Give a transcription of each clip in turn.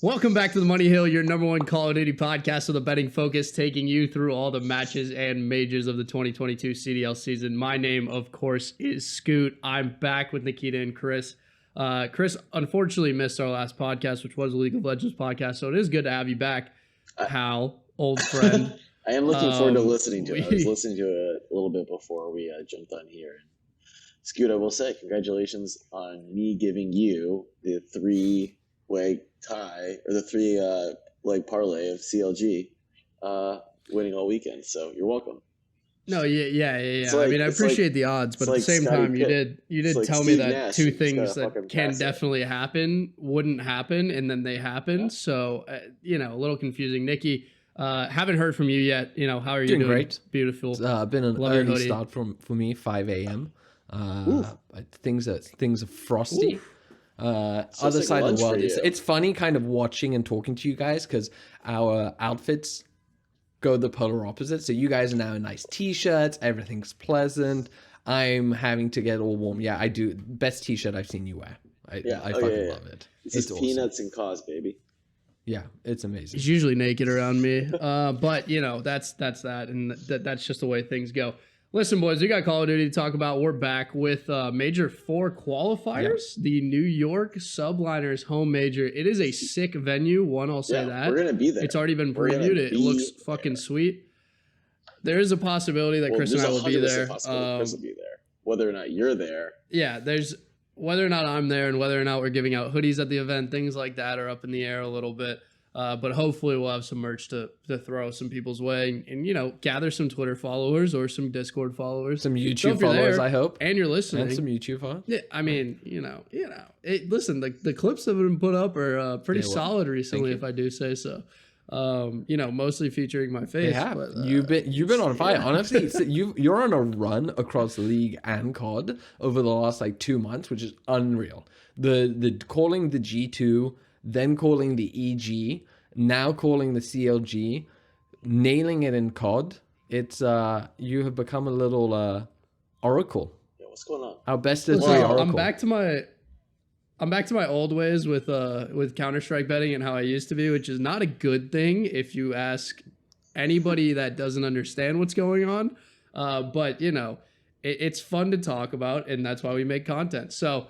Welcome back to the Money Hill, your number one Call of Duty podcast with a betting focus, taking you through all the matches and majors of the 2022 CDL season. My name, of course, is Scoot. I'm back with Nikita and Chris. Chris unfortunately missed our last podcast, which was a League of Legends podcast, so it is good to have you back, pal, old friend. I am looking forward to listening to it. I was listening to it a little bit before we jumped on here. Scoot, I will say, congratulations on me giving you the three-way tie, or the three-leg parlay of CLG winning all weekend. So you're welcome. No, yeah. Like, I mean, I appreciate the odds, but at the same time, you did tell me that two things that can definitely happen wouldn't happen, and then they happened. Yeah. So, a little confusing. Nikki, haven't heard from you yet. How are you doing? Great. Beautiful. It's been an early start for me, 5 a.m. Things are frosty. Oof. Other side of the world. It's funny kind of watching and talking to you guys because our outfits go the polar opposite. So you guys are now in nice t-shirts. Everything's pleasant. I'm having to get all warm. Yeah, I do. Best t-shirt I've seen you wear. I fucking love it. It's awesome. Peanuts and cause, baby. Yeah, it's amazing. He's usually naked around me. But, that's that. And that's just the way things go. Listen, boys, we got Call of Duty to talk about. We're back with Major 4 qualifiers, the New York Subliners home major. It is a sick venue, I'll say that. We're going to be there. It's already been previewed. It looks fucking sweet. There is a possibility that Chris and I will be there. Chris will be there. Whether or not you're there. Yeah, there's whether or not I'm there and whether or not we're giving out hoodies at the event, things like that are up in the air a little bit. But hopefully we'll have some merch to throw some people's way and gather some Twitter followers or some Discord followers. Some YouTube followers, I hope. And you're listening. And some YouTube followers. Yeah, I mean, listen, the clips that have been put up are pretty solid recently, if I do say so. Mostly featuring my face. They have. But, you've been on fire. Honestly, you're on a run across League and COD over the last 2 months, which is unreal. The calling the G2, then calling the EG, now calling the CLG, nailing it in COD. It's you have become a little oracle. Yeah, what's going on? Our best is the oracle. I'm back to my old ways with Counter-Strike betting and how I used to be, which is not a good thing if you ask anybody that doesn't understand what's going on. But it's fun to talk about, and that's why we make content. So,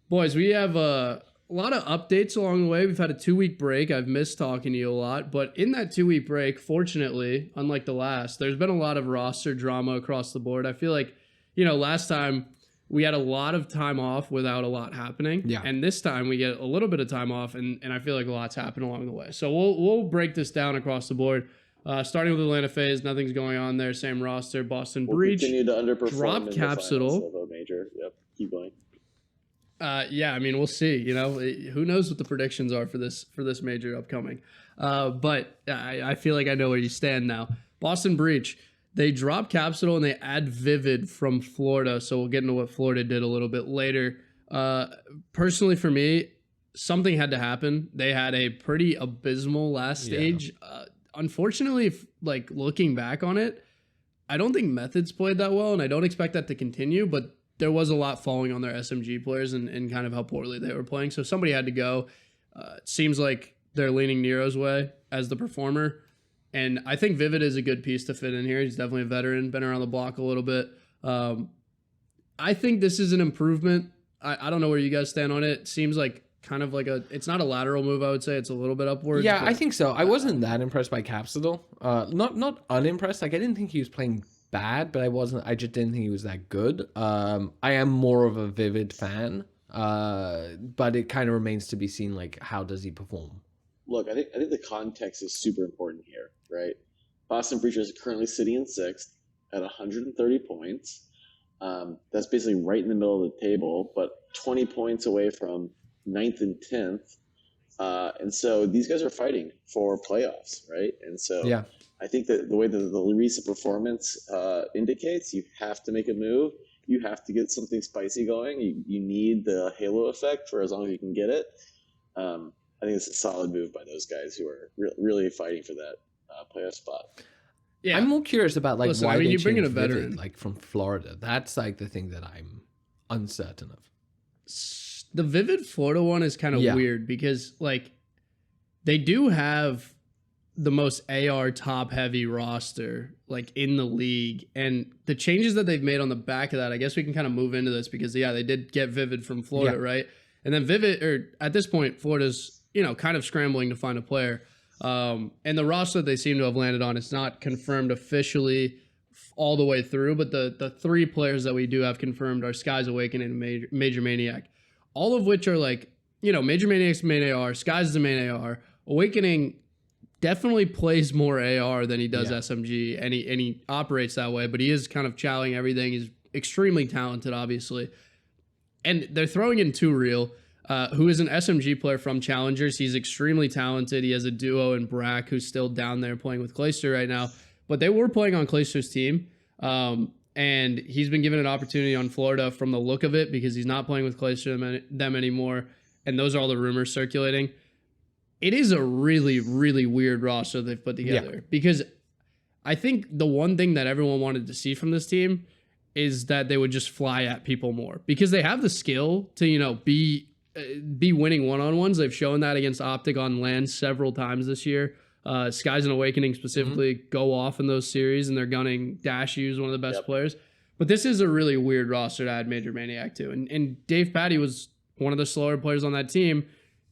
boys, we have a lot of updates along the way. We've had a 2-week break. I've missed talking to you a lot, but in that 2-week break, fortunately, unlike the last, there's been a lot of roster drama across the board. I feel like, last time we had a lot of time off without a lot happening. Yeah. And this time we get a little bit of time off, and I feel like a lot's happened along the way. So we'll break this down across the board. Starting with Atlanta FaZe, nothing's going on there. Same roster. Boston Breach. Continue to underperform drop capsule of a major. Yep. Keep going. Yeah, I mean, we'll see. Who knows what the predictions are for this major upcoming. But I feel like I know where you stand now. Boston Breach, they drop Capsule and they add Vivid from Florida. So we'll get into what Florida did a little bit later. Personally, for me, something had to happen. They had a pretty abysmal last stage. Unfortunately, looking back on it, I don't think Methods played that well, and I don't expect that to continue, but there was a lot falling on their SMG players and kind of how poorly they were playing. So somebody had to go. It seems like they're leaning Nero's way as the performer. And I think Vivid is a good piece to fit in here. He's definitely a veteran, been around the block a little bit. I think this is an improvement. I don't know where you guys stand on it. It seems like kind of it's not a lateral move, I would say. It's a little bit upwards. Yeah, I think so. I wasn't that impressed by Capsule. Not unimpressed. I didn't think he was playing bad, but I just didn't think he was that good. I am more of a Vivid fan, but it kind of remains to be seen, how does he perform? Look, I think the context is super important here, right? Boston Breach is currently sitting in 6th at 130 points. That's basically right in the middle of the table, but 20 points away from 9th and 10th. And so these guys are fighting for playoffs, right? And so yeah. I think that the way that the recent performance indicates, you have to make a move. You have to get something spicy going. You need the halo effect for as long as you can get it. I think it's a solid move by those guys who are really fighting for that playoff spot. Yeah, I'm more curious about Listen, why they you changed bring in a veteran Vivid, from Florida. That's the thing that I'm uncertain of. The Vivid Florida one is kind of weird because they do have the most AR top heavy roster like in the league, and the changes that they've made on the back of that, I guess we can kind of move into this because they did get Vivid from Florida, right? And then Vivid, or at this point, Florida's, kind of scrambling to find a player. And the roster that they seem to have landed on, it's not confirmed officially all the way through, but the 3 players that we do have confirmed are Sky's Awakening and Major Maniac, all of which are like, Major Maniac's main AR, Sky's is the main AR. Awakening definitely plays more AR than he does SMG, and he operates that way, but he is kind of chowing everything. He's extremely talented, obviously. And they're throwing in 2 Real, who is an SMG player from Challengers. He's extremely talented. He has a duo in Brack, who's still down there playing with Clayster right now. But they were playing on Clayster's team, and he's been given an opportunity on Florida from the look of it because he's not playing with Clayster them anymore, and those are all the rumors circulating. It is a really, really weird roster they've put together because I think the one thing that everyone wanted to see from this team is that they would just fly at people more because they have the skill to, be winning one-on-ones. They've shown that against OpTic on land several times this year. Skies and Awakening specifically go off in those series, and they're gunning Dashy, who's one of the best players. But this is a really weird roster to add Major Maniac to. And Dave Patty was one of the slower players on that team,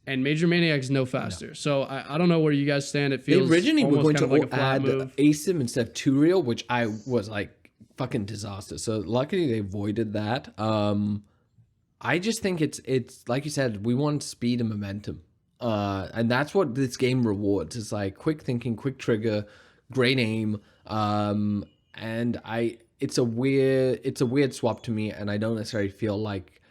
and Major Maniac's no faster. So I don't know where you guys stand. It feels they originally were going to like a flat add move. ASIM instead of 2 Real, which I was like fucking disaster. So luckily they avoided that. I just think it's like you said, we want speed and momentum. And that's what this game rewards. It's like quick thinking, quick trigger, great aim. And it's a weird swap to me, and I don't necessarily feel like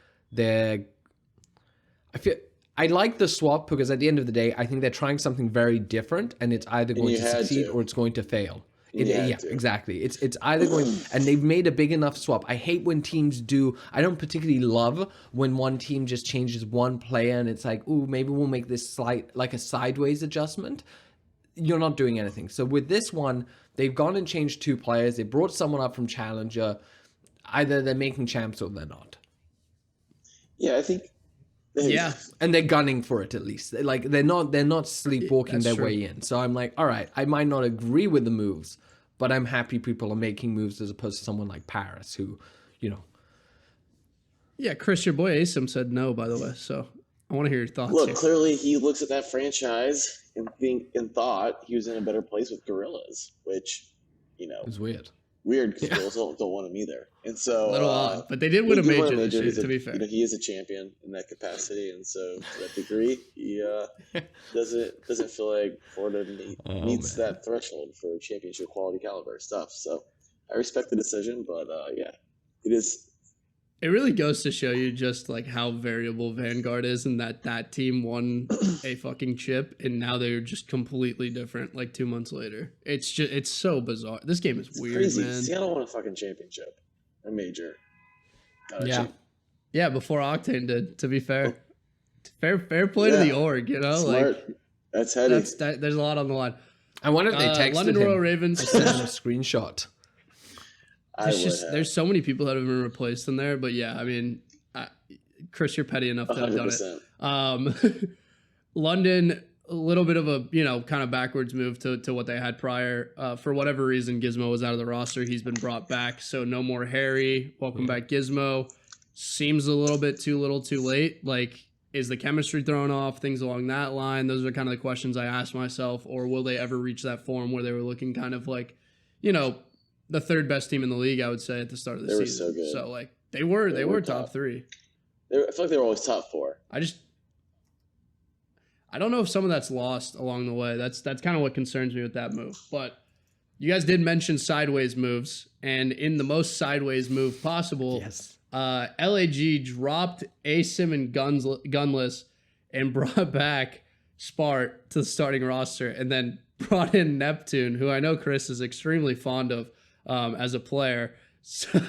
I like the swap because at the end of the day, I think they're trying something very different, and it's either going to succeed or it's going to fail. Exactly. It's either going, and they've made a big enough swap. I hate when teams do. I don't particularly love when one team just changes one player and it's like, ooh, maybe we'll make this slight like a sideways adjustment. You're not doing anything. So with this one, they've gone and changed 2 players. They brought someone up from Challenger. Either they're making champs or they're not. Yeah, I think. And they're gunning for it at least. Like they're not sleepwalking their way in. So I'm like, all right, I might not agree with the moves, but I'm happy people are making moves as opposed to someone like Paris who, Yeah, Chris, your boy Asim said no, by the way. So I want to hear your thoughts. Look, here. Clearly he looks at that franchise and thought he was in a better place with Guerrillas, which, it's weird. Weird because Guerrillas don't want him either. And so a little odd, but they did win a major this year, to be fair. He is a champion in that capacity, and so to that degree, he doesn't feel like Florida meets that threshold for championship quality caliber stuff. So I respect the decision, but it is. It really goes to show you just like how variable Vanguard is, and that team won a fucking chip, and now they're just completely different. Like 2 months later, it's so bizarre. This game is weird, crazy. man. Seattle won a fucking championship, a major. Yeah. Before Octane did. To be fair, fair play to the org. Smart. Like that's heady. There's a lot on the line. I wonder if they texted London him. Royal Ravens. Sent him a screenshot. There's so many people that have been replaced in there, but yeah, I mean, Chris, you're petty enough to have done it. London, a little bit of a kind of backwards move to what they had prior. For whatever reason, Gizmo was out of the roster. He's been brought back, so no more Harry. Welcome back, Gizmo. Seems a little bit too little, too late. Like, is the chemistry thrown off? Things along that line. Those are kind of the questions I asked myself. Or will they ever reach that form where they were looking kind of like, the 3rd best team in the league, I would say, at the start of the season. They were so good. So like they were top 3. I feel like they were always top 4. I don't know if some of that's lost along the way. That's kind of what concerns me with that move. But you guys did mention sideways moves, and in the most sideways move possible, LAG dropped ASIM and Gunless and brought back Spart to the starting roster, and then brought in Neptune, who I know Chris is extremely fond of as a player. So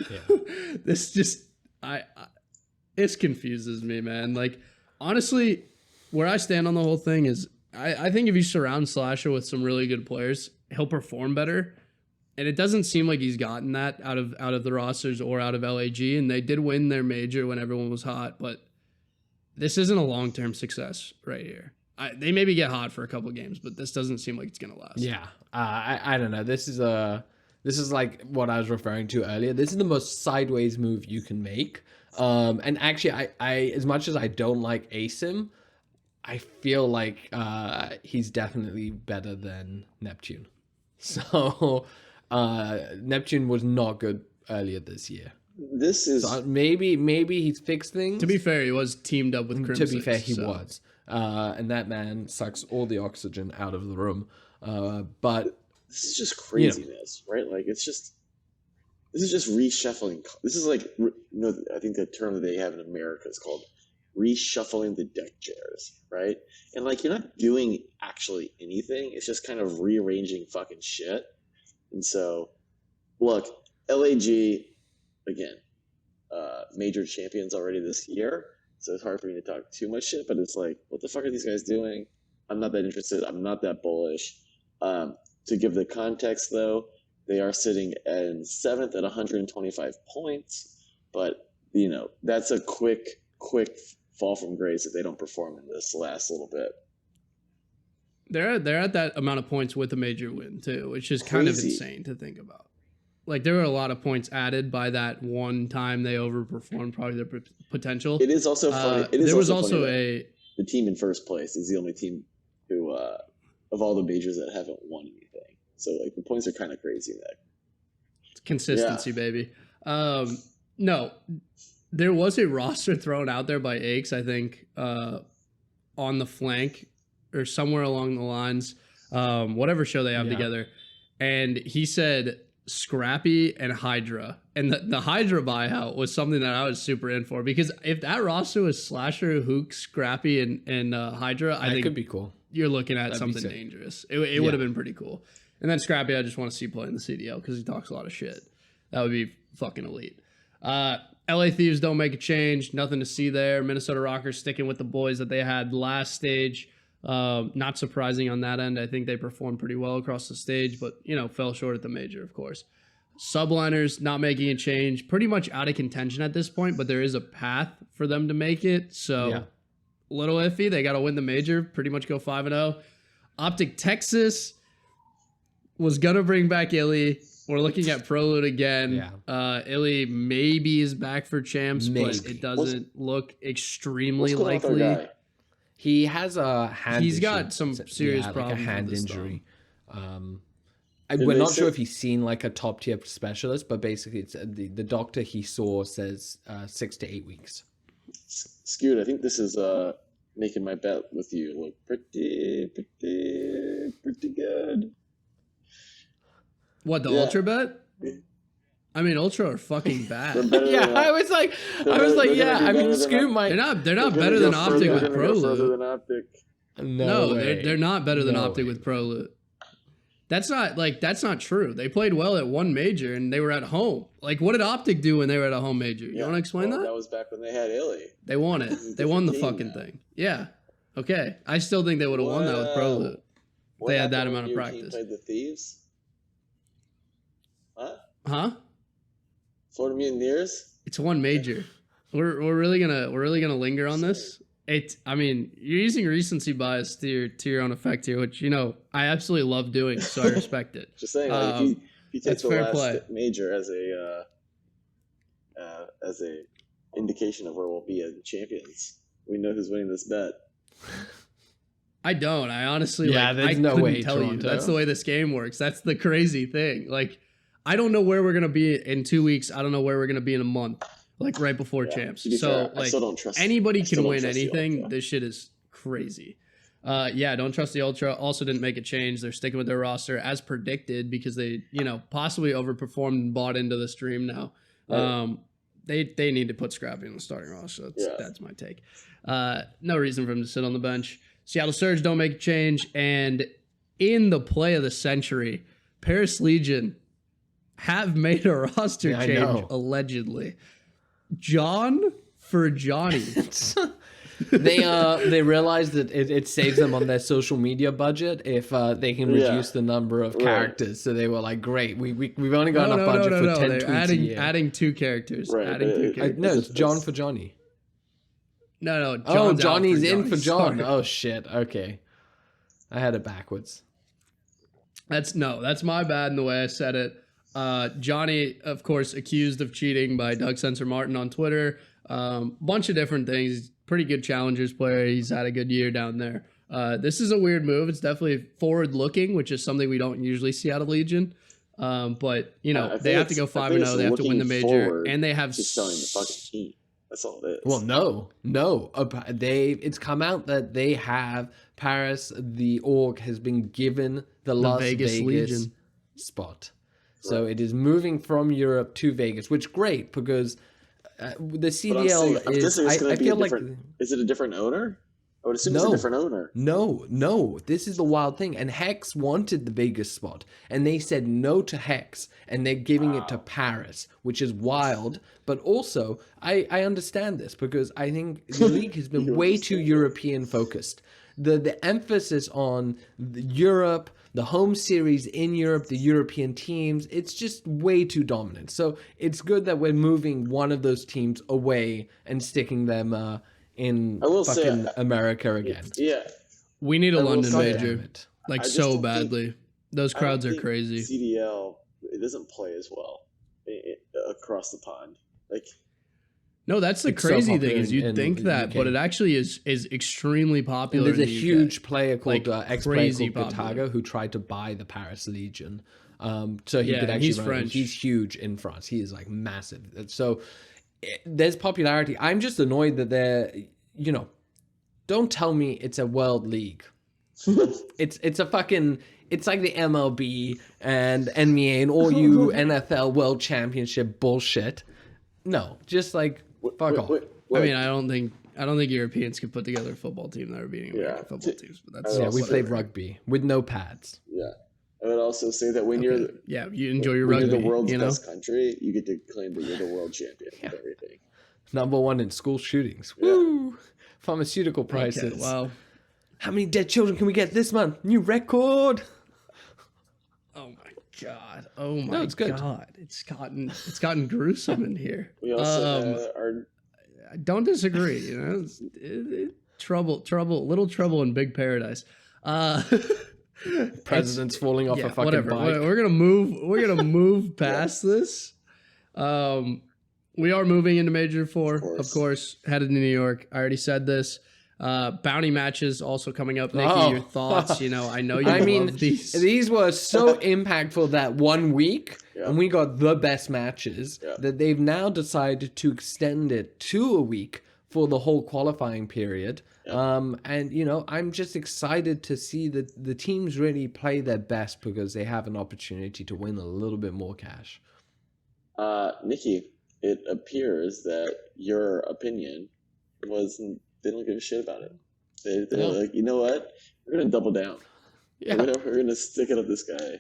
this just this confuses me, man. Like, honestly, where I stand on the whole thing is I think if you surround Slasher with some really good players, he'll perform better. And it doesn't seem like he's gotten that out of the rosters or out of LAG. And they did win their major when everyone was hot, but this isn't a long-term success right here. they maybe get hot for a couple games, but this doesn't seem like it's gonna last. Yeah, I don't know. This is like what I was referring to earlier. This is the most sideways move you can make. And actually, I as much as I don't like Asim, I feel like he's definitely better than Neptune. So Neptune was not good earlier this year. This is So maybe he's fixed things. To be fair, he was teamed up with Crimsix. To be fair, he was. And that man sucks all the oxygen out of the room. But this is just craziness, right? Like this is just reshuffling. This is like, I think the term that they have in America is called reshuffling the deck chairs, right? And like, you're not doing actually anything. It's just kind of rearranging fucking shit. And so, look, LAG, again, major champions already this year. So it's hard for me to talk too much shit, but it's like, what the fuck are these guys doing? I'm not that interested. I'm not that bullish. To give the context, though, they are sitting in 7th at 125 points, but, that's a quick fall from grace if they don't perform in this last little bit. They're at that amount of points with a major win, too, which is kind of insane to think about. Like, there were a lot of points added by that one time they overperformed probably their potential. It is also funny. There was also the team in first place is the only team who, of all the majors that haven't won anything. So, like, the points are kind of crazy there. Consistency, baby. No, there was a roster thrown out there by Aches, I think, on the flank or somewhere along the lines, whatever show they have together. And he said Scrappy and Hydra. And the Hydra buyout was something that I was super in for, because if that roster was Slasher, Hook, Scrappy, and Hydra, I think could be cool. You're looking at something dangerous. It would have been pretty cool. And then Scrappy, I just want to see play in the CDL because he talks a lot of shit. That would be fucking elite. LA Thieves don't make a change. Nothing to see there. Minnesota ROKKR sticking with the boys that they had last stage. Not surprising on that end. I think they performed pretty well across the stage, but, fell short at the major, of course. Subliners not making a change. Pretty much out of contention at this point, but there is a path for them to make it. So, a little iffy. They got to win the major. Pretty much go 5-0. OpTic Texas was going to bring back Illey. We're looking at Prolute again. Illey maybe is back for champs, but it doesn't look extremely likely. He has a hand He's issue. got some serious problems. Like a hand injury. We're not sure if he's seen like a top tier specialist, but basically it's the doctor he saw says 6 to 8 weeks. Skewed, I think this is making my bet with you look pretty good. What, the Ultra bet? I mean, Ultra are fucking bad. I was like, I mean, Scoop might. They're not better than OpTic with Prolute. No, they're not better than OpTic with Prolute. That's not true. They played well at one major and they were at home. Like, what did OpTic do when they were at a home major? You want to explain that? That was back when they had Illey. They won it. They won the fucking thing. Yeah. Okay. I still think they would have won that with Prolute. They had that amount of practice. Played the Thieves? Huh? Florida Mutineers? It's one major. We're really gonna linger on this. I mean, you're using recency bias to your own effect here, which I absolutely love doing, so I respect it. Just saying, if you take the last play. major as a indication of where we'll be as champions, we know who's winning this bet. I don't. I honestly there's no couldn't way tell Toronto. you. That's the way this game works. That's the crazy thing. Like, I don't know where we're gonna be in 2 weeks. I don't know where we're gonna be in a month. Like right before champs. So I still don't trust anybody can win anything. This shit is crazy. Don't trust the Ultra. Also didn't make a change. They're sticking with their roster as predicted because they, possibly overperformed and bought into the stream now. They need to put Scrappy in the starting roster. That's my take. No reason for him to sit on the bench. Seattle Surge don't make a change. And in the play of the century, Paris Legion have made a roster change, allegedly. John for Johnny. They realize that it saves them on their social media budget if they can reduce the number of characters. So they were like, great, we've only got enough budget for 10 tweets a year. Adding 2 characters. Right, adding 2 characters. No, it's John for Johnny. No, Oh, John's out Johnny's for in Johnny. for John. Sorry. Oh shit. Okay, I had it backwards. That's my bad in the way I said it. Johnny, of course, accused of cheating by Doug Censor Martin on Twitter. Bunch of different things. He's a pretty good challengers player. He's had a good year down there. This is a weird move. It's definitely forward looking, which is something we don't usually see out of Legion. But you know, they have to go 5-0. They have to win the major, and they have just selling the fucking team. That's all it is. Well, no. It's come out that they have Paris. The org has been given the Las Vegas Legion spot, so it is moving from Europe to Vegas, which great because the CDL is. I feel like is it a different owner? I would assume it's a different owner. No. This is the wild thing. And Hex wanted the Vegas spot, and they said no to Hex, and they're giving it to Paris, which is wild. But also, I understand this because I think the league has been way too European focused. The emphasis on Europe, the home series in Europe, the European teams, it's just way too dominant. So it's good that we're moving one of those teams away and sticking them in fucking America again. Yeah. We need a London major. Like so badly. Those crowds are crazy. CDL, it doesn't play as well across the pond. Like, no, that's the crazy thing is you'd think that, but it actually is extremely popular. And there's a huge player called ex-player called Gataga who tried to buy the Paris Legion. So he could actually run it. He's huge in France. He is like massive. So there's popularity. I'm just annoyed that they're, you know, don't tell me it's a world league. It's a fucking, it's like the MLB and NBA and all you NFL world championship bullshit. No, just like fuck off. I mean, I don't think Europeans could put together a football team that are beating American football teams. But that's we played rugby with no pads. Yeah. I would also say that when you're you enjoy your rugby, you're the world's best country, you get to claim that you're the world champion of everything. Number one in school shootings. Woo! Pharmaceutical prices. Okay, wow. How many dead children can we get this month? New record. Oh my god. Oh my god. It's gotten gruesome in here. We also I don't disagree, you know. Little trouble in big paradise. President's falling off a fucking bike. We're gonna move past this. We are moving into Major 4, of course, headed to New York. I already said this. Bounty matches also coming up. Nikki, your thoughts? You know, I know you love these. These were so impactful that 1 week, and we got the best matches, that they've now decided to extend it to a week for the whole qualifying period. And, you know, I'm just excited to see that the teams really play their best because they have an opportunity to win a little bit more cash. Nikki, it appears that your opinion was they don't give a shit about it. They're like, you know what? We're going to double down. Yeah. We're going to stick it up this guy.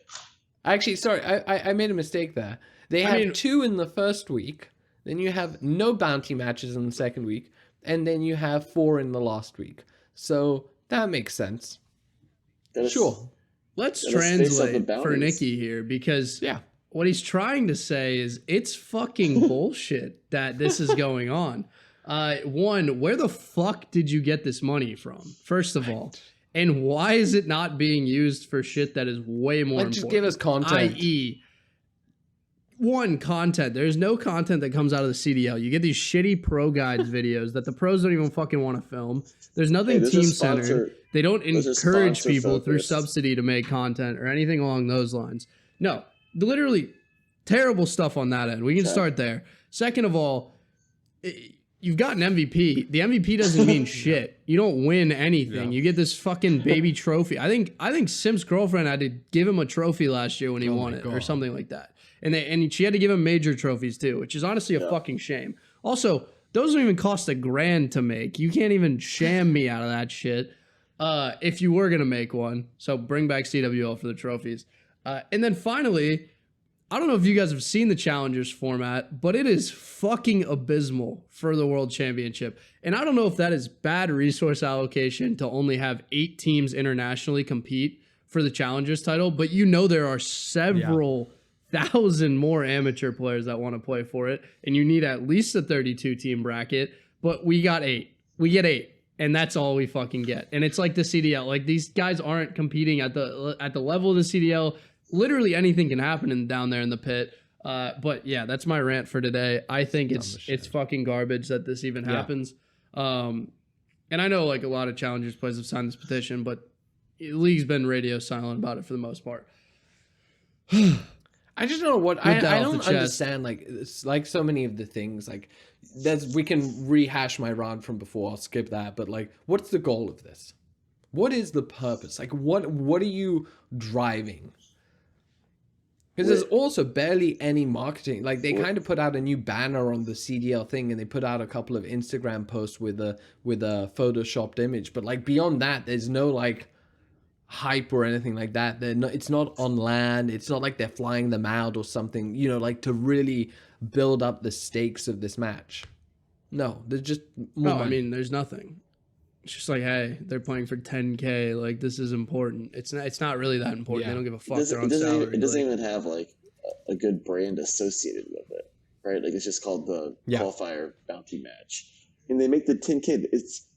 Actually, sorry, I made a mistake there. They have 2 in the first week. Then you have no bounty matches in the second week. And then you have 4 in the last week. So that makes sense. Sure. Let's translate for Nikki here because what he's trying to say is it's fucking bullshit that this is going on. One, where the fuck did you get this money from? First of all. And why is it not being used for shit that is way more important? Just give us content. I.e., one, content. There's no content that comes out of the CDL. You get these shitty pro guides videos that the pros don't even fucking want to film. There's nothing team-centered. They don't encourage people through subsidy to make content or anything along those lines. No, literally terrible stuff on that end. We can start there. Second of all, you've got an MVP. The MVP doesn't mean shit. You don't win anything. You get this fucking baby trophy. I think Simp's girlfriend had to give him a trophy last year when he won it or something like that. And she had to give him major trophies too, which is honestly a fucking shame. Also, those don't even cost $1,000 to make. You can't even sham me out of that shit if you were going to make one. So bring back CWL for the trophies. And then finally, I don't know if you guys have seen the Challengers format, but it is fucking abysmal for the World Championship. And I don't know if that is bad resource allocation to only have 8 teams internationally compete for the Challengers title, but you know there are several thousand more amateur players that want to play for it, and you need at least a 32 team bracket, but we got 8. we get 8. And that's all we fucking get. And it's like the CDL. Like, these guys aren't competing at the level of the CDL. Literally anything can happen down there in the pit. But yeah, that's my rant for today. I think it's fucking garbage that this even happens. And I know like a lot of challengers players have signed this petition, but the league's been radio silent about it for the most part. I just don't know what I don't understand. Like, it's like so many of the things. Like, we can rehash my rant from before. I'll skip that. But like, what's the goal of this? What is the purpose? Like, what are you driving? Because there's also barely any marketing. Like, they kind of put out a new banner on the CDL thing, and they put out a couple of Instagram posts with a photoshopped image. But like beyond that, there's no like hype or anything like that. It's not on land. It's not like they're flying them out or something, you know, like to really build up the stakes of this match. No, there's just more money. I mean, there's nothing. It's just like, hey, they're playing for 10K. Like, this is important. It's not really that important. They don't give a fuck. They're on salary. It doesn't even have like a good brand associated with it, right? Like, it's just called the qualifier bounty match, and they make the 10K. It's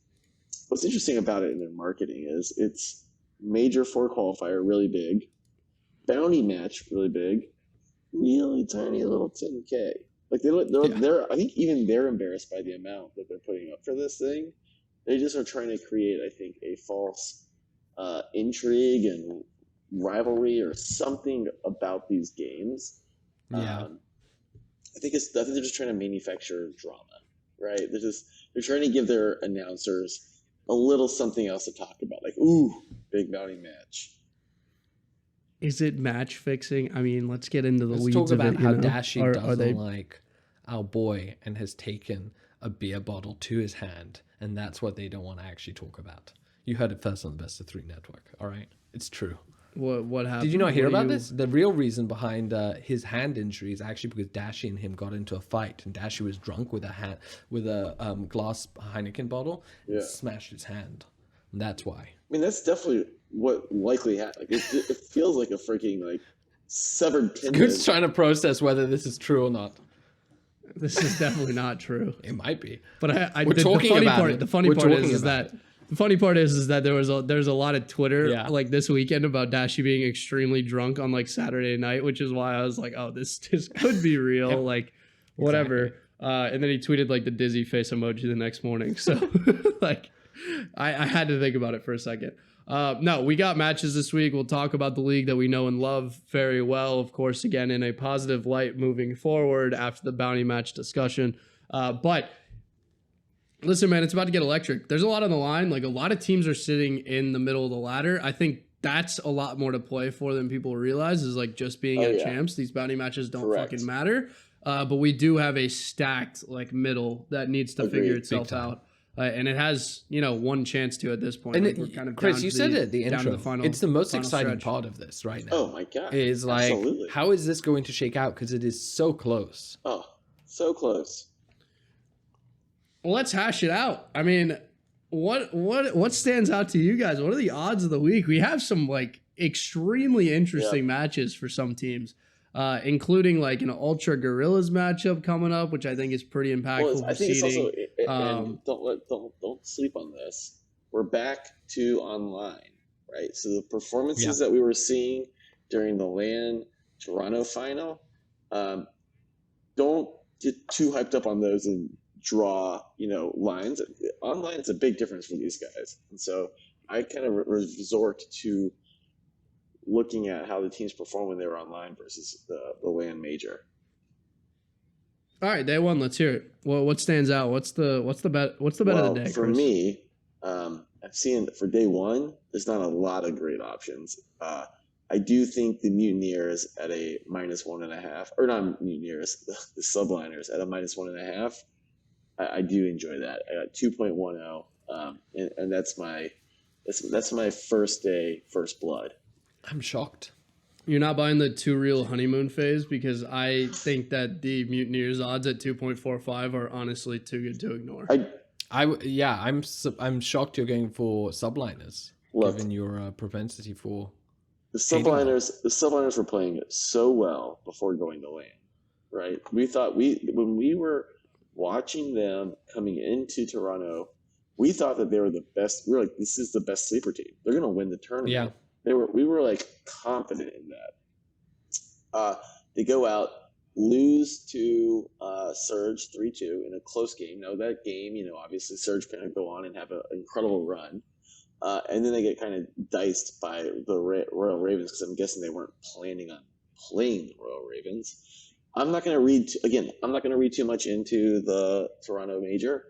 what's interesting about it in their marketing is it's major for qualifier, really big, bounty match, really big, really tiny little 10K. Like they're I think even they're embarrassed by the amount that they're putting up for this thing. They just are trying to create, I think, a false intrigue and rivalry or something about these games. Yeah, I think they're just trying to manufacture drama, right? They're trying to give their announcers a little something else to talk about, like, ooh, big bounty match. Is it match fixing? I mean, let's get into the weeds talk about of it, how Dashy doesn't like our boy and has taken a beer bottle to his hand, and that's what they don't want to actually talk about. You heard it first on the Bo3 Network, all right? It's true. What happened? Did you not hear about this? The real reason behind his hand injury is actually because Dashy and him got into a fight, and Dashy was drunk with a glass Heineken bottle and smashed his hand. And that's why. I mean, that's definitely what likely happened. Like, it feels like a freaking like severed tendon. Scoot's trying to process whether this is true or not. This is definitely not true. It might be. But the funny part is that there was a lot of Twitter like this weekend about Dashy being extremely drunk on like Saturday night, which is why I was like, oh, this could be real, like whatever. Exactly. And then he tweeted like the dizzy face emoji the next morning. So like I had to think about it for a second. No, we got matches this week. We'll talk about the league that we know and love very well, of course, again, in a positive light moving forward after the bounty match discussion. But listen, man, it's about to get electric. There's a lot on the line. Like, a lot of teams are sitting in the middle of the ladder. I think that's a lot more to play for than people realize, is like just being at champs. These bounty matches don't fucking matter. But we do have a stacked like middle that needs to figure itself out. And it has, one chance to at this point. And like we're kind of Chris, you said it at the intro. It's the most exciting part of this right now. Oh my god! Is like, how is this going to shake out? Because it is so close. Oh, so close. Well, let's hash it out. I mean, what stands out to you guys? What are the odds of the week? We have some like extremely interesting matches for some teams. Including like an Ultra Guerrillas matchup coming up, which I think is pretty impactful. I think it's also, and don't sleep on this. We're back to online, right? So the performances that we were seeing during the LAN Toronto final, don't get too hyped up on those and draw, lines. Online is a big difference for these guys, and so I kind of resort to looking at how the teams perform when they were online versus the LAN major. All right, day one, let's hear it. Well, what stands out? What's the bet of the day, for Chris? Me, I've seen for day one, there's not a lot of great options. I do think the Mutineers at a -1.5, or not Mutineers, the Subliners at a -1.5. I do enjoy that. I got 2.10, and that's my first day, first blood. I'm shocked. You're not buying the too real honeymoon phase, because I think that the Mutineers odds at 2.45 are honestly too good to ignore. I'm shocked you're going for Subliners, given your propensity for the Subliners. The Subliners were playing it so well before going to LAN, right? We thought when we were watching them coming into Toronto we thought that they were the best. We were like, this is the best sleeper team. They're going to win the tournament. Yeah. We were like confident in that. They go out, lose to Surge 3-2 in a close game. Now that game, obviously Surge going to go on and have an incredible run. And then they get kind of diced by the Royal Ravens because I'm guessing they weren't planning on playing the Royal Ravens. I'm not going to read too much into the Toronto Major.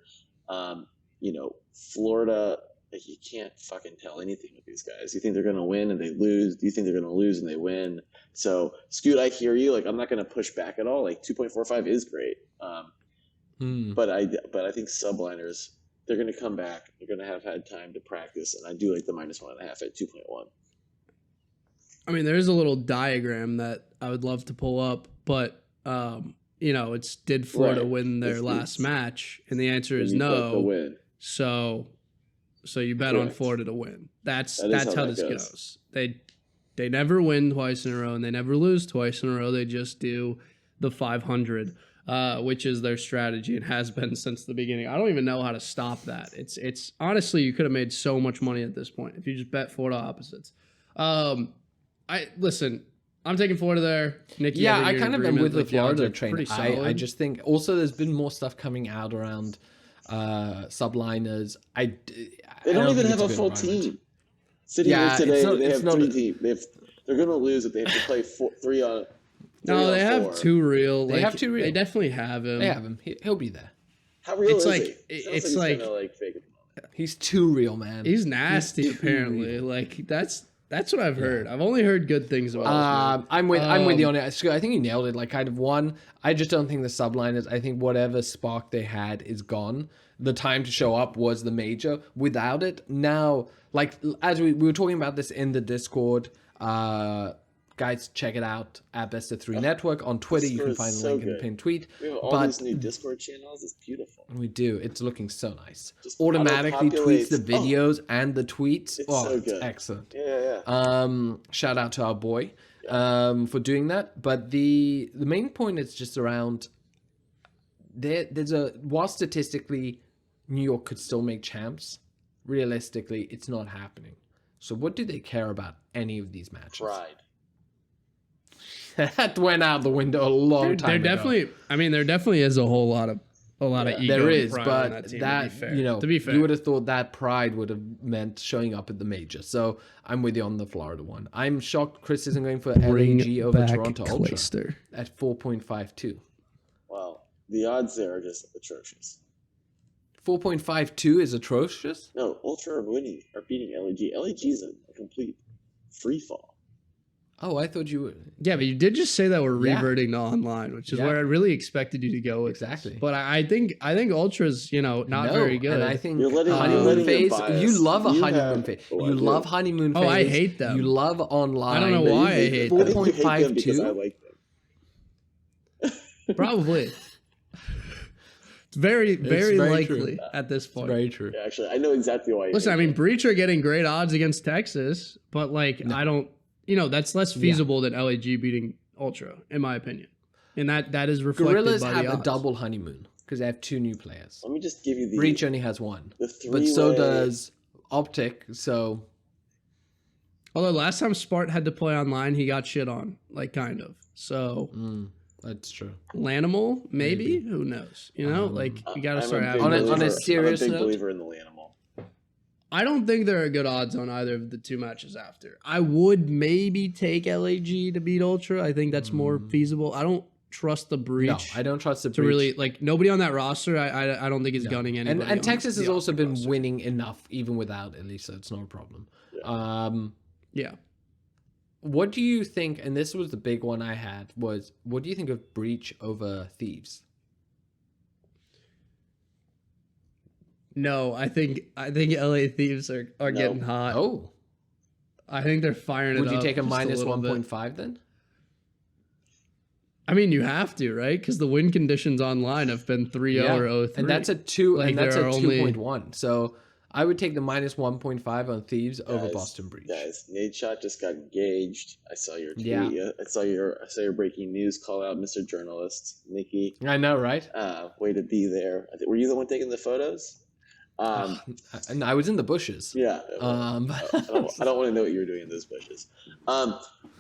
Florida, you can't fucking tell anything with these guys. You think they're going to win and they lose? Do you think they're going to lose and they win? So, Scoot, I hear you. Like, I'm not going to push back at all. Like, 2.45 is great. But I think Subliners, they're going to come back. They're going to have had time to practice, and I do like the -1.5 at 2.1. I mean, there's a little diagram that I would love to pull up, but it's did Florida win their last match, and the answer is no. Win. So you bet on Florida to win. That's how this goes. They never win twice in a row, and they never lose twice in a row. They just do the 500. Which is their strategy and has been since the beginning. I don't even know how to stop that. It's honestly, you could have made so much money at this point if you just bet Florida opposites. I'm taking Florida there. Nikki, I kind of am with the Florida train. I just think also there's been more stuff coming out around Subliners. They don't even have a full team. Sitting here today, they have 3 teams. They're going to lose if they have to play 3 on. No, they have 2 real. They have 2 real. They definitely have him. They have him. He'll be there. How real is he? It's like fake it. He's too real, man. He's nasty. Apparently, like that's what I've heard. I've only heard good things about him. I'm with you on it. I think you nailed it. Like kind of one. I just don't think the Subliners. I think whatever spark they had is gone. The time to show up was the major. Without it, now, like as we were talking about this in the Discord. Guys, check it out at Bo3 Network on Twitter. You can find the link in the pinned tweet. We have all these new Discord channels. It's beautiful. We do. It's looking so nice. Just automatically tweets the videos and the tweets. It's so good. It's excellent. Yeah. Shout out to our boy for doing that. But the main point is just around while statistically New York could still make champs, realistically it's not happening. So what do they care about any of these matches? Pride. That went out the window a long time ago. There definitely is a whole lot of ego. There is, but that to be fair, you would have thought that pride would have meant showing up at the major. So I'm with you on the Florida one. I'm shocked Chris isn't going for LEG over Toronto Clayster. Ultra at 4.52. Wow, the odds there are just atrocious. 4.52 is atrocious? No, Ultra are beating LEG. LEG is a complete free fall. Oh, I thought you would. Yeah, but you did just say that we're reverting to online, which is where I really expected you to go with. Exactly. But I think Ultra's, not very good. And I think honeymoon phase. You love a honeymoon phase. You love honeymoon phase. Oh, I hate them. You love online. I don't know why I hate them. 4.52 because I like them. Probably. It's very likely at this point. It's very true. Yeah, actually, I know exactly why. Listen, I mean, Breach are getting great odds against Texas, but I don't. That's less feasible than LEG beating Ultra, in my opinion. And that is reflected Guerrillas by have the odds. a double honeymoon because they have 2 new players. Let me just give you Breach only has 1. But so does OpTic, so... Although last time Spart had to play online, he got shit on, kind of. So... that's true. Lanimal, maybe? Who knows? You got to start having... On a serious I'm a big note... believer in the Lanimal. I don't think there are good odds on either of the 2 matches after. I would maybe take LAG to beat Ultra. I think that's more feasible. I don't trust the Breach. No, I don't trust the Breach. To really, nobody on that roster, I don't think is gunning anybody. And Texas has also been roster. winning enough, even without Illey, so it's not a problem. Yeah. What do you think, and this was the big one I had, was what do you think of Breach over Thieves? No, I think LA Thieves are getting hot. Oh. I think they're firing it up. Would you take a just minus little 1.5 then? I mean, you have to, right? Because the win conditions online have been 3-0 or 0-3. And that's a 2, and that's a 2.1. Only... So I would take the minus 1.5 on Thieves over Boston Breach. Guys, Nade Shot just got engaged. I saw your tweet. Yeah. I saw your breaking news call out, Mr. Journalist, Nikki. I know, right? Way to be there. Were you the one taking the photos? And I was in the bushes. Yeah. I don't want to know what you were doing in those bushes.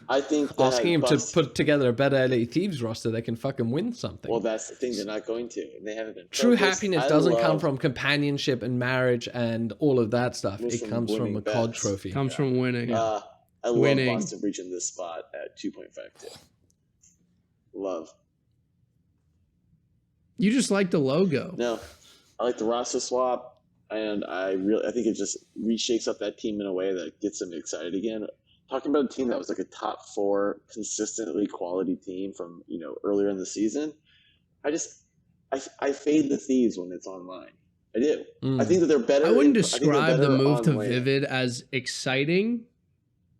I think that asking him to put together a better LA Thieves roster that can fucking win something. Well, that's the thing. They're not going to. And they haven't been. True happiness doesn't come from companionship and marriage and all of that stuff. It comes from a COD trophy. Comes from winning. I love Winning. Boston Breach in this spot at 2.52. Love. You just like the logo. No, I like the roster swap, and I think it just reshakes up that team in a way that gets them excited again. Talking about a team that was like a top 4 consistently quality team from earlier in the season, I fade the Thieves when it's online. I do. I think that they're better. I wouldn't describe the move to Vivid as exciting,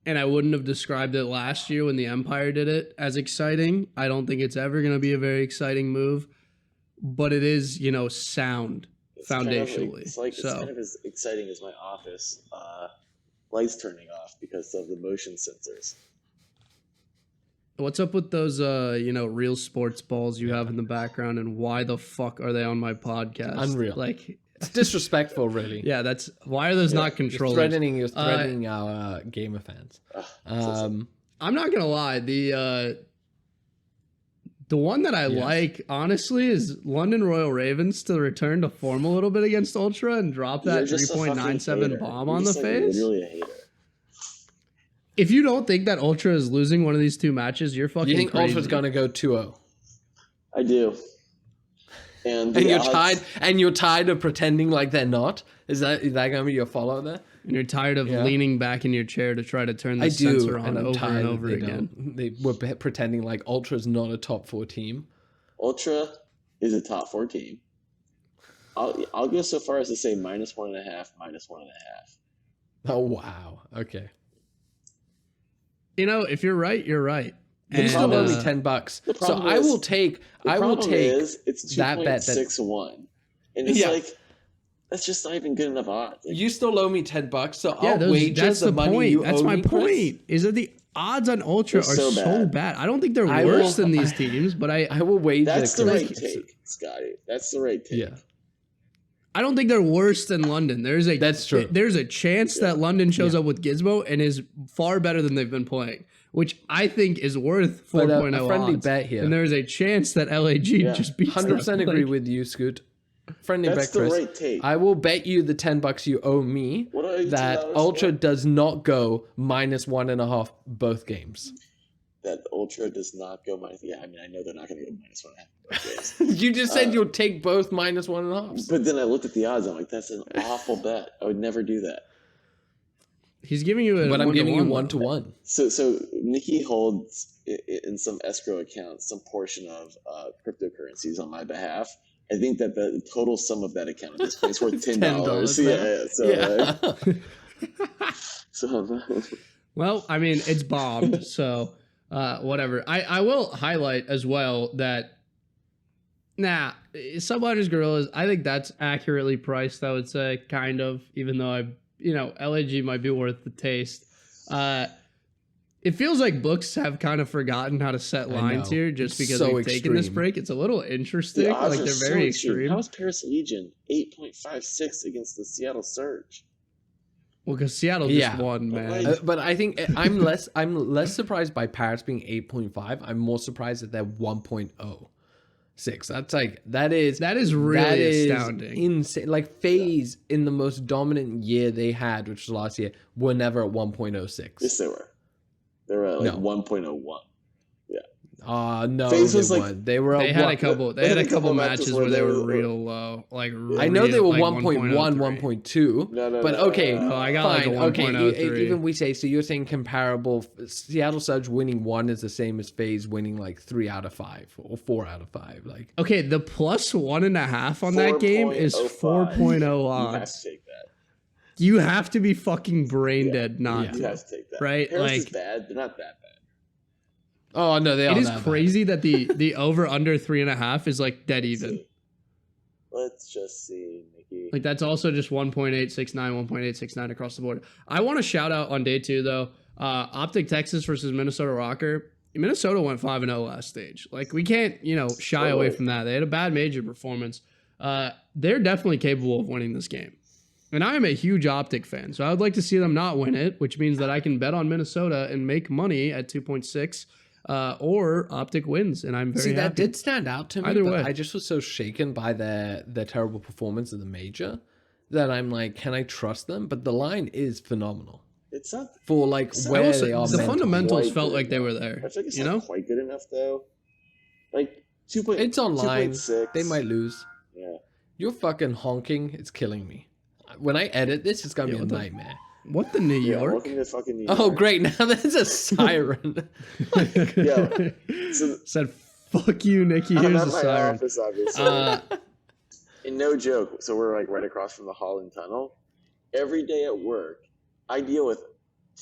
and I wouldn't have described it last year when the Empire did it as exciting. I don't think it's ever going to be a very exciting move, but it is, sound foundationally. It's kind of as exciting as my office lights turning off because of the motion sensors. What's up with those, real sports balls you have in the background, and why the fuck are they on my podcast? Unreal. Like, it's disrespectful, really. Yeah, why are those not controllers? You're threatening our gamer fans. I'm not gonna lie, the one that I like, honestly, is London Royal Ravens to return to form a little bit against Ultra and drop that 3.97 bomb on the FaZe. Literally a hater. If you don't think that Ultra is losing one of these 2 matches, you're fucking crazy. You think Ultra's gonna go 2-0? I do. And you're tired of pretending like they're not? Is that gonna be your follow there? And you're tired of leaning back in your chair to try to turn the Censor on over and over again. They were pretending like Ultra's not a top 4 team. Ultra is a top 4 team. I'll go so far as to say -1.5, -1.5. Oh wow. Okay. If you're right, you're right. You still owe me $10. So I will take it's that bet. 2.61. And it's that's just not even good enough odds. You still owe me $10, so I'll wager that's the money point. you That's owe my me, point. Chris. Is that the odds on Ultra are so bad. I don't think they're worse than these teams, but I will wager. That's the right take, Scotty. That's the right take. Yeah. I don't think they're worse than London. That's true. There's a chance that London shows up with Gizmo and is far better than they've been playing, which I think is worth 4.0 a friendly odds. bet here. And there's a chance that LAG just beats 100% agree with you, Scoot. Friendly bet, Chris. That's the right take. I will bet you the $10 you owe me that Ultra does not go -1.5 both games. That Ultra does not go minus. Yeah, I mean, I know they're not going to go -1.5 both games. You just said you'll take both -1.5s. But then I looked at the odds. I'm like, that's an awful bet. I would never do that. He's giving you but I'm giving you 1-to-1. So Nikki holds in some escrow account some portion of cryptocurrencies on my behalf. I think that the total sum of that account at this point is worth $10. So well, I mean, it's bombed, so whatever. I will highlight as well that Subliners Guerrillas, I think that's accurately priced, I would say, kind of, even though LAG might be worth the taste. It feels like books have kind of forgotten how to set lines here just because we've taken this break. It's a little interesting. Like, they're very extreme. How is Paris Legion 8.56 against the Seattle Surge? Well, because Seattle just won, man. But I think I'm less surprised by Paris being 8.5. I'm more surprised that they're 1.06. That is really astounding. Insane. Like FaZe in the most dominant year they had, which was last year, were never at 1.06. Yes, they were. They were at 1.01. No, FaZe was they were. They had a couple matches where they were real low. Like I know they were 1.1, 1.2. No, but okay, I got fine. like a 1.03. Even we say so. You're saying comparable. Seattle Surge winning 1 is the same as FaZe winning like 3 out of 5 or 4 out of 5. Like okay, the plus 1.5 on that game is 4.0 odds. You have to be fucking brain dead not to. You have to take that. Right? Paris is bad. They're not that bad. Oh no, they are. It is crazy that the over under 3.5 is like dead even. Let's just see, Nikki. Like that's also just 1.869, 1.869 across the board. I want to shout out on day 2 though. OpTic Texas versus Minnesota ROKKR. Minnesota went 5-0 last stage. Like we can't, shy away from that. They had a bad major performance. They're definitely capable of winning this game. And I am a huge OpTic fan, so I would like to see them not win it, which means that I can bet on Minnesota and make money at 2.6, or OpTic wins, and I'm very happy. That did stand out to me, Either but way. I just was so shaken by their terrible performance in the major that I'm like, can I trust them? But the line is phenomenal. It's not For like I where will they say, are. the mentally. fundamentals Quite felt good like they enough. were there. I think it's You not know, quite good enough though. Like 2. It's online. 2.6. They might lose. Yeah. You're fucking honking. It's killing me. When I edit this, it's gonna be a nightmare. what the New Yeah, York? welcome to fucking New Oh, York. great! Now there's a siren. Yeah. So Said, "Fuck you, Nikki." I'm Here's at a my siren. office, obviously. And no joke. So we're like right across from the Holland Tunnel. Every day at work, I deal with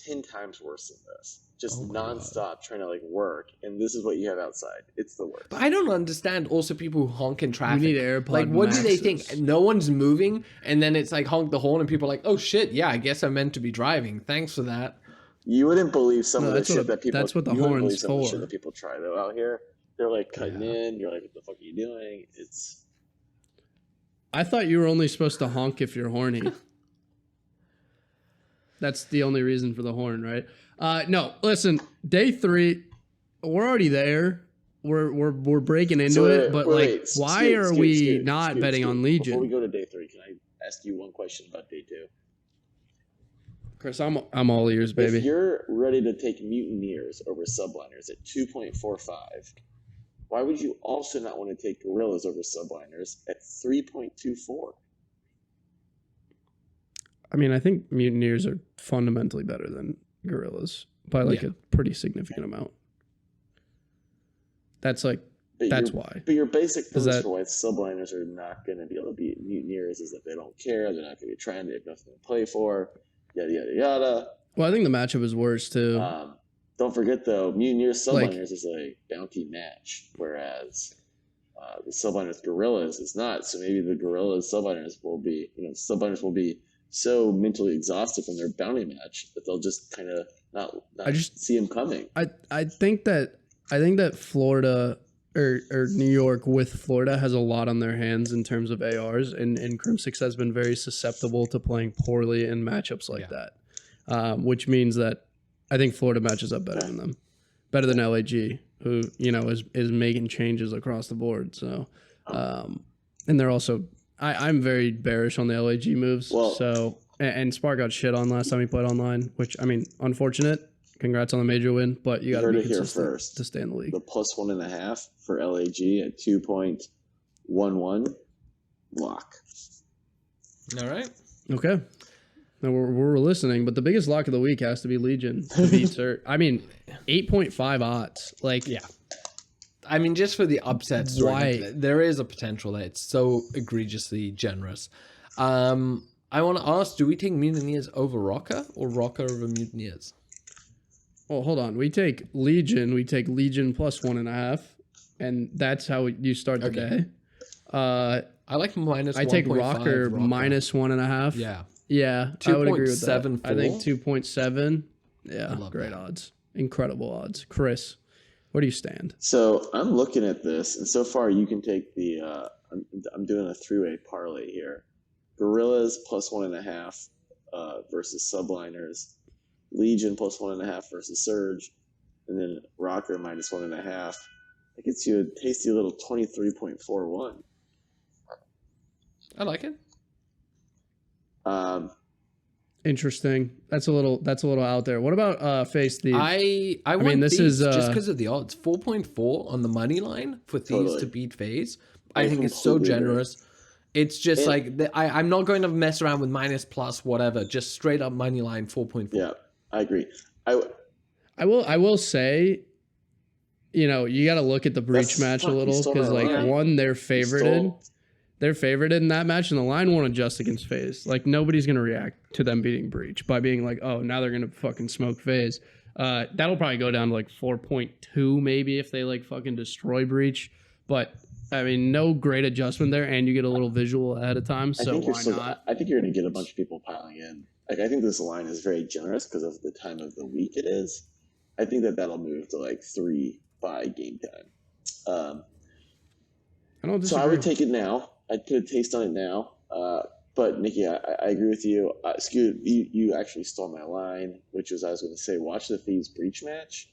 10 times worse than this. Just nonstop trying to like work, and this is what you have outside. It's the worst. But I don't understand also people who honk in traffic. need AirPod Like, what do they Maxes. think? No one's moving, and then it's like honk the horn, and people are like, oh shit, yeah, I guess I'm meant to be driving. Thanks for that. You wouldn't believe some No, of the that's shit what- that people. that's what the you wouldn't horn's believe some of the for. shit that people try though out here. They're like cutting in. You're like, what the fuck are you doing? It's I thought you were only supposed to honk if you're horny. That's the only reason for the horn, right? No, listen, day 3, we're already there. We're breaking into it, but why are we not betting on Legion? Before we go to day 3, can I ask you one question about day 2? Chris, I'm all ears, If baby. you're ready to take Mutineers over Subliners at 2.45, why would you also not want to take Guerrillas over Subliners at 3.24? I mean, I think Mutineers are fundamentally better than Guerrillas by like a pretty significant amount. That's like that's why. But your basic premise that- for why Subliners are not going to be able to beat Mutineers is that they don't care, they're not going to be trying, they have nothing to play for, yada, yada, yada. Well, I think the matchup is worse too. Don't forget, though, Mutineers Like- Subliners is a bounty match, whereas the Subliners Guerrillas is not. So maybe the Guerrillas Subliners will be, Subliners will be so mentally exhausted from their bounty match that they'll just kind of not I just- see him coming. I think that Florida or New York with Florida has a lot on their hands in terms of ARs, and Crimsix has been very susceptible to playing poorly in matchups like that, which means that I think Florida matches up better than them, better than LAG, who is making changes across the board. So, and they're also I'm very bearish on the LAG moves. Well- So and Spark got shit on last time he played online, which I mean, unfortunate. Congrats on the major win, but you got to heard be it here consistent first. to stay in the league. The plus 1.5 for LAG at 2.11 lock. All right. Okay. Now we're listening, but the biggest lock of the week has to be Legion to beat Cert. I mean, 8.5 odds. Like, Yeah. I mean, just for the upset story, Why? like, there is a potential that it's so egregiously generous. I want to ask, do we take Mutineers over ROKKR or ROKKR over Mutineers? well, hold on. We take Legion plus 1.5, and that's how you start the Okay. day. I like minus I take 1.5 ROKKR minus 1.5. Yeah. Yeah, I would agree with that. 2.74. I think 2.7. Yeah, love great that. odds. Incredible odds. Chris, where do you stand? So I'm looking at this, and so far you can take the. I'm doing a 3-way parlay here. Guerrillas plus 1.5 versus Subliners, Legion plus 1.5 versus Surge, and then ROKKR minus 1.5. That gets you a tasty little 23.41. I like it. Interesting. That's a little out there. What about FaZe Thieves? I want mean, this Thieves is, just because of the odds. 4.4 on the money line for Thieves Totally. to beat FaZe. I I think it's so completely agree. generous. It's just And- like I'm not going to mess around with minus plus whatever. Just straight up money line 4.4. Yeah, I agree. I will say, you got to look at the breach That's match a fucking little stole because, our like, line. one, they're favorited. They're favorited in that match, and the line won't adjust against FaZe. Like, nobody's gonna react to them beating breach by being like, "Oh, now they're gonna fucking smoke FaZe." That'll probably go down to like 4.2 maybe if they like fucking destroy breach. But I mean, no great adjustment there, and you get a little visual ahead of time. So why not? I think you're going to get a bunch of people piling in. Like, I think this line is very generous because of the time of the week it is. I think that'll move to like 3 by game time. I don't So disagree. I would take it now. I'd put a taste on it now. But Nikki, I agree with you. You actually stole my line, which was I was going to say watch the Thieves Breach match,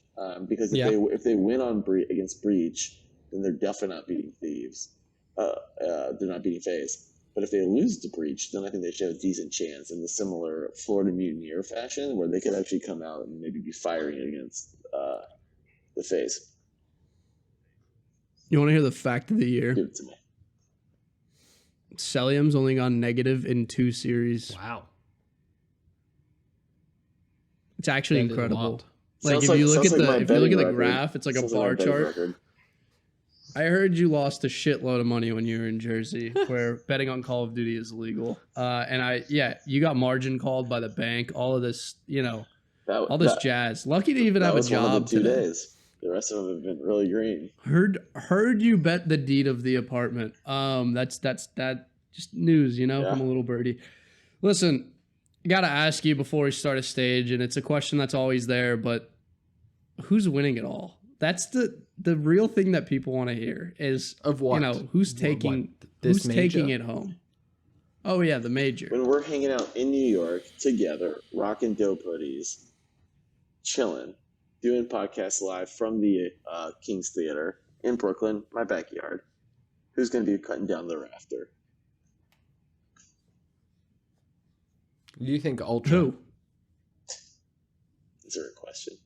because if they win on against Breach, then they're definitely not beating Thieves. They're not beating FaZe. But if they lose to Breach, then I think they should have a decent chance in the similar Florida Mutineer fashion, where they could actually come out and maybe be firing against the FaZe. You want to hear the fact of the year? Give it to me. Cellium's only gone negative in 2 series. Wow. It's actually That is incredible. wild. Like if you look at the graph, it's like a bar chart. I heard you lost a shitload of money when you were in Jersey, where betting on Call of Duty is illegal. And you got margin called by the bank. All of this, all this jazz. Lucky to even have a job. One of the 2 days. The rest of them have been really green. Heard you bet the deed of the apartment. That's just news, from a little birdie. Listen, I gotta ask you before we start a stage, and it's a question that's always there, but who's winning it all? That's the real thing that people want to hear is of what? Who's taking it home. Oh yeah, the major. When we're hanging out in New York together, rocking dope hoodies, chilling, doing podcasts live from the King's Theater in Brooklyn, my backyard. Who's going to be cutting down the rafter? Do you think Ultra? Who? Is there a question?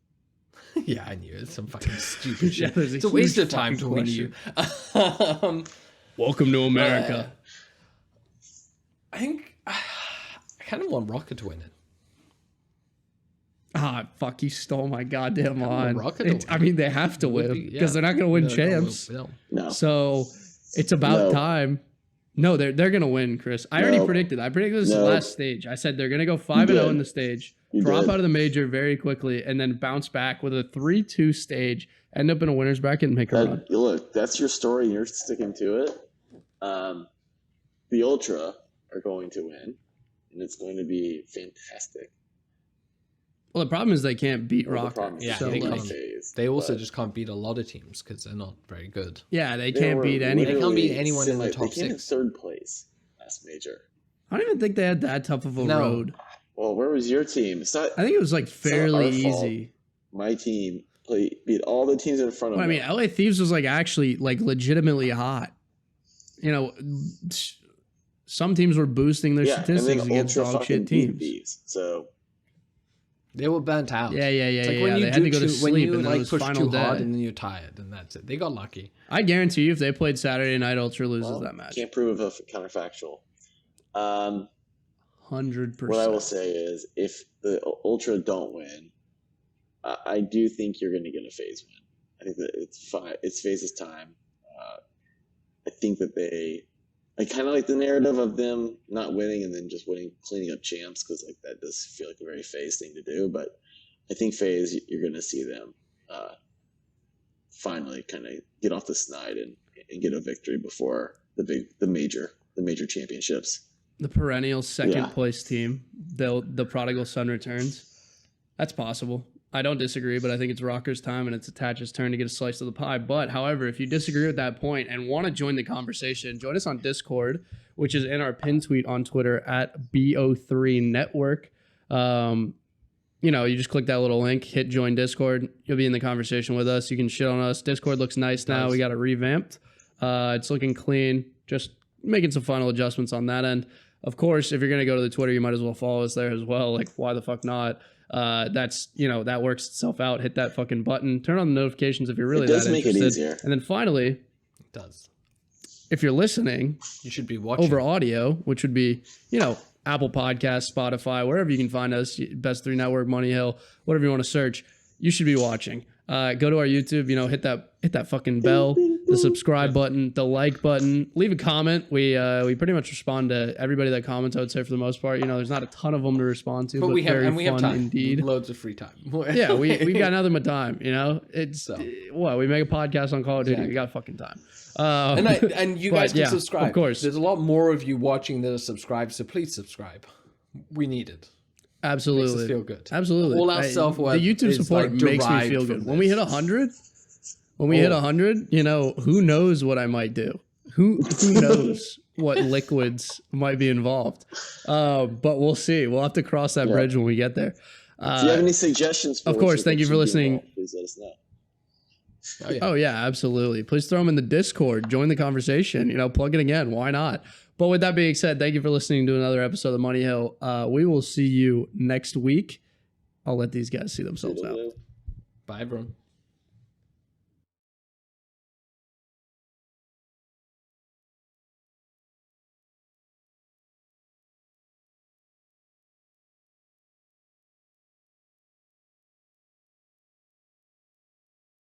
Yeah, I knew it. Some fucking stupid shit. Yeah, it's a waste of time talking to you. Welcome to America. I think I kind of want ROKKR to win it. Ah, fuck, you stole my goddamn line. I mean, they have to win because they're not going to win champs. No. So it's about time. No, they're going to win, Chris. I already predicted. I predicted this last stage. I said they're going to go 5-0 in the stage, drop out of the major very quickly, and then bounce back with a 3-2 stage, end up in a winner's bracket and make a run. Look, that's your story, and you're sticking to it. The Ultra are going to win, and it's going to be fantastic. Well, the problem is they can't beat ROKKR. Yeah, so they also just can't beat a lot of teams because they're not very good. Yeah, they can't beat anyone. They can't beat anyone in the top 6. They came in 3rd place last major. I don't even think they had that tough of a road. Well, where was your team? I think it was like fairly easy. My team beat all the teams in front of them. I mean, LA Thieves was like actually like legitimately hot. Some teams were boosting their statistics against dog shit teams. Thieves, so they were burnt out. Yeah. It's like when you they had to go to sleep and then it was push final too hard day. and then you're tired and that's it. They got lucky. I guarantee you, if they played Saturday night, Ultra loses that match. Can't prove a counterfactual. 100%. What I will say is, if the Ultra don't win, I do think you're going to get a FaZe win. I think that it's FaZe's time. I think that I kind of like the narrative of them not winning and then just cleaning up champs, because like that does feel like a very FaZe thing to do. But I think FaZe, you're going to see them finally kind of get off the snide and get a victory before the major championships. The perennial second place team, the prodigal son returns. That's possible. I don't disagree, but I think it's ROKKR's time and it's Attach's turn to get a slice of the pie. But, however, if you disagree with that point and want to join the conversation, join us on Discord, which is in our pin tweet on Twitter at Bo3 Network. You just click that little link, hit join Discord. You'll be in the conversation with us. You can shit on us. Discord looks nice now. We got it revamped. It's looking clean. Just making some final adjustments on that end. Of course, if you're going to go to the Twitter, you might as well follow us there as well. Like, why the fuck not? That works itself out. Hit that fucking button. Turn on the notifications if you're really that interested. It does make it easier. And then finally, it does. If you're listening, you should be watching over audio, which would be, Apple Podcasts, Spotify, wherever you can find us, Best3 Network, Money Hill, whatever you want to search, you should be watching. Go to our YouTube, hit that fucking bell, the subscribe button, the like button, leave a comment. We pretty much respond to everybody that comments, I would say, for the most part. There's not a ton of them to respond to, but we have time. Indeed. Loads of free time. Yeah, we got nothing but time, It's we make a podcast on Call of Duty. We got fucking time. And you guys can subscribe. Of course. There's a lot more of you watching that are subscribed, so please subscribe. We need it. Absolutely. Makes us feel good. Absolutely. All our self-worth. The YouTube support makes me feel good. When we hit 100, who knows what I might do? who knows what liquids might be involved. But we'll see. We'll have to cross that bridge when we get there. If you have any suggestions, of course, thank you for listening. Please let us know. Oh yeah, absolutely. Please throw them in the Discord. Join the conversation. Plug it again. Why not? But with that being said, thank you for listening to another episode of Money Hill. We will see you next week. I'll let these guys see themselves out. Bye, everyone.